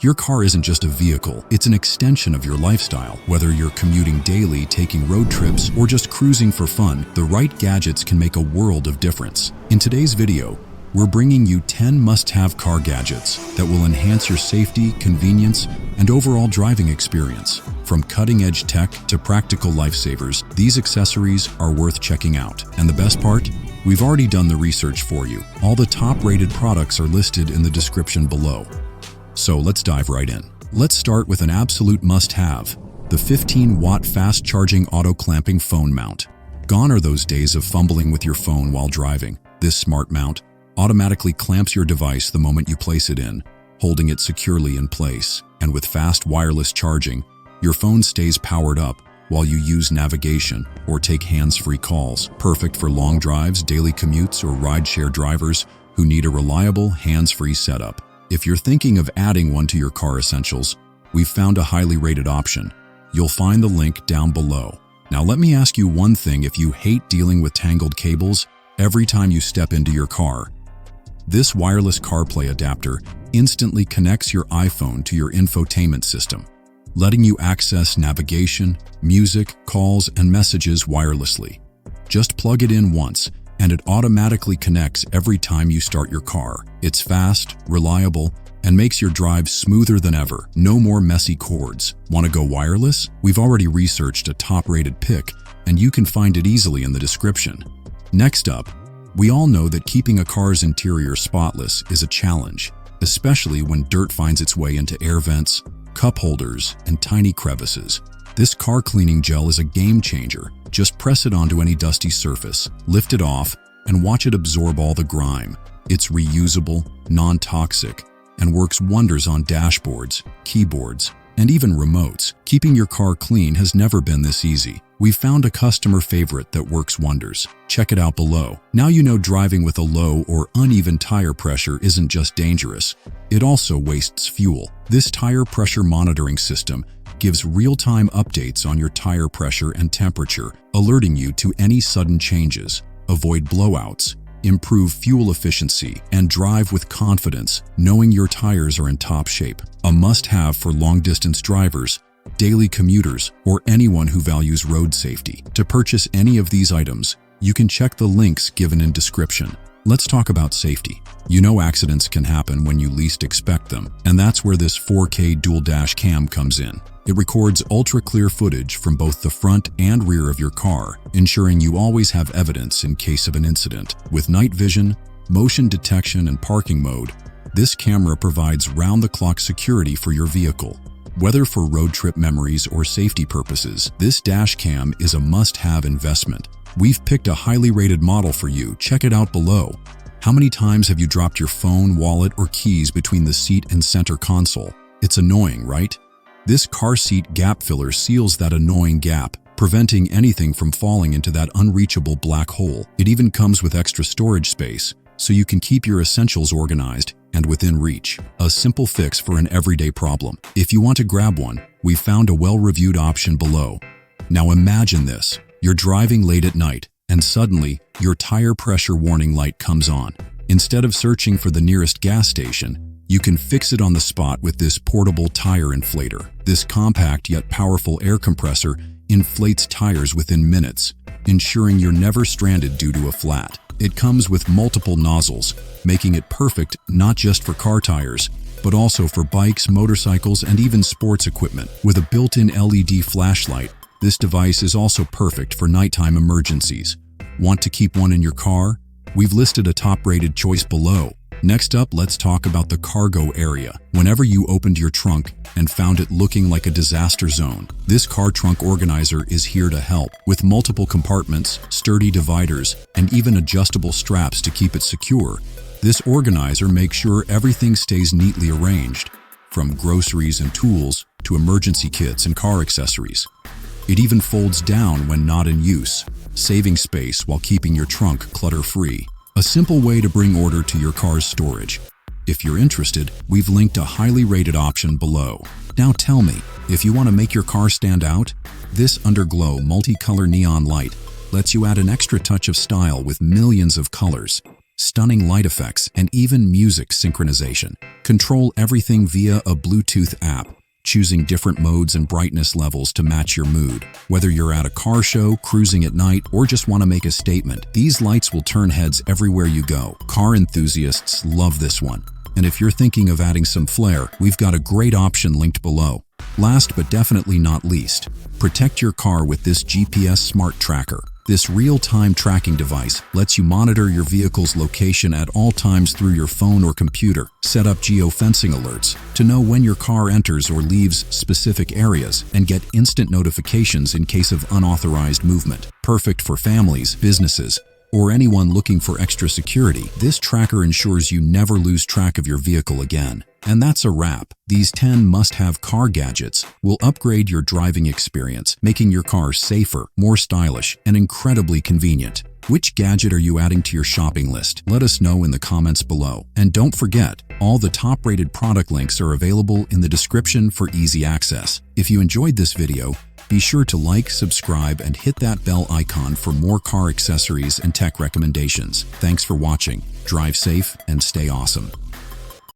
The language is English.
Your car isn't just a vehicle, it's an extension of your lifestyle. Whether you're commuting daily, taking road trips, or just cruising for fun, the right gadgets can make a world of difference. In today's video, we're bringing you 10 must-have car gadgets that will enhance your safety, convenience, and overall driving experience. From cutting-edge tech to practical lifesavers, these accessories are worth checking out. And the best part? We've already done the research for you. All the top-rated products are listed in the description below. So let's dive right in. Let's start with an absolute must-have, the 15-watt fast-charging auto-clamping phone mount. Gone are those days of fumbling with your phone while driving. This smart mount automatically clamps your device the moment you place it in, holding it securely in place. And with fast wireless charging, your phone stays powered up while you use navigation or take hands-free calls. Perfect for long drives, daily commutes, or rideshare drivers who need a reliable, hands-free setup. If you're thinking of adding one to your car essentials, we've found a highly rated option. You'll find the link down below. Now let me ask you one thing: if you hate dealing with tangled cables every time you step into your car, this wireless CarPlay adapter instantly connects your iPhone to your infotainment system, letting you access navigation, music, calls, and messages wirelessly. Just plug it in once, and it automatically connects every time you start your car. It's fast, reliable, and makes your drive smoother than ever. No more messy cords. Want to go wireless? We've already researched a top-rated pick, and you can find it easily in the description. Next up, we all know that keeping a car's interior spotless is a challenge, especially when dirt finds its way into air vents, cup holders, and tiny crevices. This car cleaning gel is a game changer. Just press it onto any dusty surface, lift it off, and watch it absorb all the grime. It's reusable, non-toxic, and works wonders on dashboards, keyboards, and even remotes. Keeping your car clean has never been this easy. We've found a customer favorite that works wonders. Check it out below. Now you know driving with a low or uneven tire pressure isn't just dangerous, it also wastes fuel. This tire pressure monitoring system gives real-time updates on your tire pressure and temperature, alerting you to any sudden changes. Avoid blowouts, improve fuel efficiency, and drive with confidence, knowing your tires are in top shape. A must-have for long-distance drivers, daily commuters, or anyone who values road safety. To purchase any of these items, you can check the links given in description. Let's talk about safety. You know accidents can happen when you least expect them, and that's where this 4K dual dash cam comes in. It records ultra-clear footage from both the front and rear of your car, ensuring you always have evidence in case of an incident. With night vision, motion detection, and parking mode, this camera provides round-the-clock security for your vehicle. Whether for road trip memories or safety purposes, this dash cam is a must-have investment. We've picked a highly rated model for you. Check it out below. How many times have you dropped your phone, wallet, or keys between the seat and center console? It's annoying, right? This car seat gap filler seals that annoying gap, preventing anything from falling into that unreachable black hole. It even comes with extra storage space, so you can keep your essentials organized and within reach. A simple fix for an everyday problem. If you want to grab one, we've found a well-reviewed option below. Now imagine this. You're driving late at night, and suddenly, your tire pressure warning light comes on. Instead of searching for the nearest gas station, you can fix it on the spot with this portable tire inflator. This compact yet powerful air compressor inflates tires within minutes, ensuring you're never stranded due to a flat. It comes with multiple nozzles, making it perfect not just for car tires, but also for bikes, motorcycles, and even sports equipment. With a built-in LED flashlight, this device is also perfect for nighttime emergencies. Want to keep one in your car? We've listed a top-rated choice below. Next up, let's talk about the cargo area. Whenever you opened your trunk and found it looking like a disaster zone, this car trunk organizer is here to help. With multiple compartments, sturdy dividers, and even adjustable straps to keep it secure, this organizer makes sure everything stays neatly arranged, from groceries and tools to emergency kits and car accessories. It even folds down when not in use, saving space while keeping your trunk clutter-free. A simple way to bring order to your car's storage. If you're interested, we've linked a highly rated option below. Now tell me, if you want to make your car stand out, this Underglow multicolor neon light lets you add an extra touch of style with millions of colors. stunning light effects, and even music synchronization. Control everything via a Bluetooth app, choosing different modes and brightness levels to match your mood. Whether you're at a car show, cruising at night, or just want to make a statement, these lights will turn heads everywhere you go. Car enthusiasts love this one. And if you're thinking of adding some flair, we've got a great option linked below. Last but definitely not least, protect your car with this GPS Smart Tracker. This real-time tracking device lets you monitor your vehicle's location at all times through your phone or computer. Set up geofencing alerts to know when your car enters or leaves specific areas and get instant notifications in case of unauthorized movement. Perfect for families, businesses, or anyone looking for extra security. This tracker ensures you never lose track of your vehicle again. And that's a wrap. These 10 must-have car gadgets will upgrade your driving experience, making your car safer, more stylish, and incredibly convenient. Which gadget are you adding to your shopping list? Let us know in the comments below. And don't forget, all the top-rated product links are available in the description for easy access. If you enjoyed this video, be sure to like, subscribe, and hit that bell icon for more car accessories and tech recommendations. Thanks for watching. Drive safe and stay awesome.